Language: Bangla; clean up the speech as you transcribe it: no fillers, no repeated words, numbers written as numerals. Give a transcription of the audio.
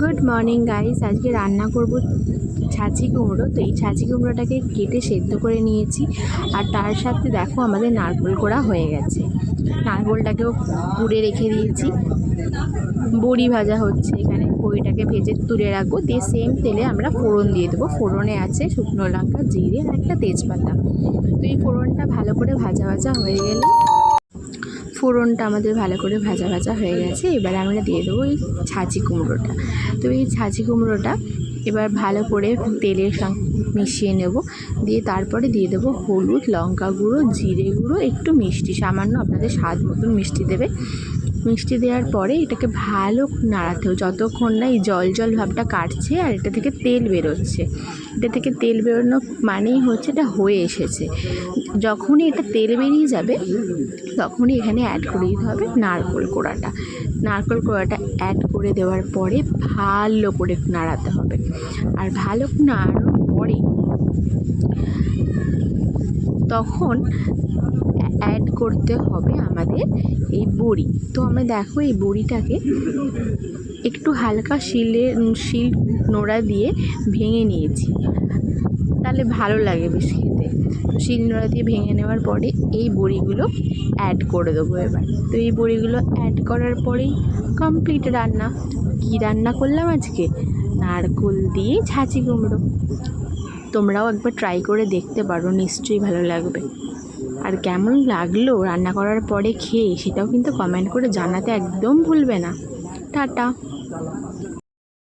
গুড মর্নিং গাইস, আজকে রান্না করব ছাঁচি কুমড়ো। তো এই ছাঁচি কুমড়োটাকে কেটে সেদ্ধ করে নিয়েছি, আর তার সাথে দেখো আমাদের নারকেল কোড়া হয়ে গেছে। নারকেলটাকেও পুড়ে রেখে দিয়েছি। বড়ি ভাজা হচ্ছে এখানে, বড়িটাকে ভেজে তুলে রাখবো, দিয়ে সেম তেলে আমরা ফোড়ন দিয়ে দেবো। ফোড়নে আছে শুকনো লঙ্কা, জিরে আর একটা তেজপাতা। তো এই ফোড়নটা ভালো করে ভাজা ভাজা হয়ে গেলে, ফোড়নটা আমাদের ভালো করে ভাজা ভাজা হয়ে গেছে, এবারে আমরা দিয়ে দেবো এই ছাঁচি কুমড়োটা। তো এই ছাঁচি কুমড়োটা এবার ভালো করে তেলের সঙ্গে মিশিয়ে নেব, দিয়ে তারপরে দিয়ে দেবো হলুদ, লঙ্কা গুঁড়ো, জিরে গুঁড়ো, একটু মিষ্টি, সামান্য আপনাদের স্বাদ মতন মিষ্টি দেবে। মিষ্টি দেওয়ার পরে এটাকে ভালো নাড়াতে হবে যতক্ষণ না এই জল জল ভাবটা কাটছে আর এটা থেকে তেল বেরোচ্ছে। এটা থেকে তেল বেরোনো মানেই হচ্ছে এটা হয়ে এসেছে। যখনই এটা তেল বেরিয়ে যাবে তখনই এখানে অ্যাড করে দিতে হবে নারকেল কোড়াটা। নারকেল কোড়াটা অ্যাড করে দেওয়ার পরে ভালো করে নাড়াতে হবে, আর ভালো নাড়ানোর পরে তখন অ্যাড করতে হবে আমাদের এই বড়ি। তো আমরা দেখো এই বড়িটাকে একটু হালকা শিল নোড়া দিয়ে ভেঙে নিয়েছি, তাহলে ভালো লাগে বেশ খেতে। শিল নোড়া দিয়ে ভেঙে নেওয়ার পরে এই বড়িগুলো অ্যাড করে দেবো এবার। তো এই বড়িগুলো অ্যাড করার পরেই কমপ্লিট রান্না। কী রান্না করলাম আজকে? নারকেল দিয়ে ছাঁচি কুমড়ো। তোমরাও একবার ট্রাই করে দেখতে পারো, নিশ্চয়ই ভালো লাগবে। আর কেমন লাগলো রান্না করার পরে খেয়ে সেটাও কিন্তু কমেন্ট করে জানাতে একদম ভুলবে না। টাটা।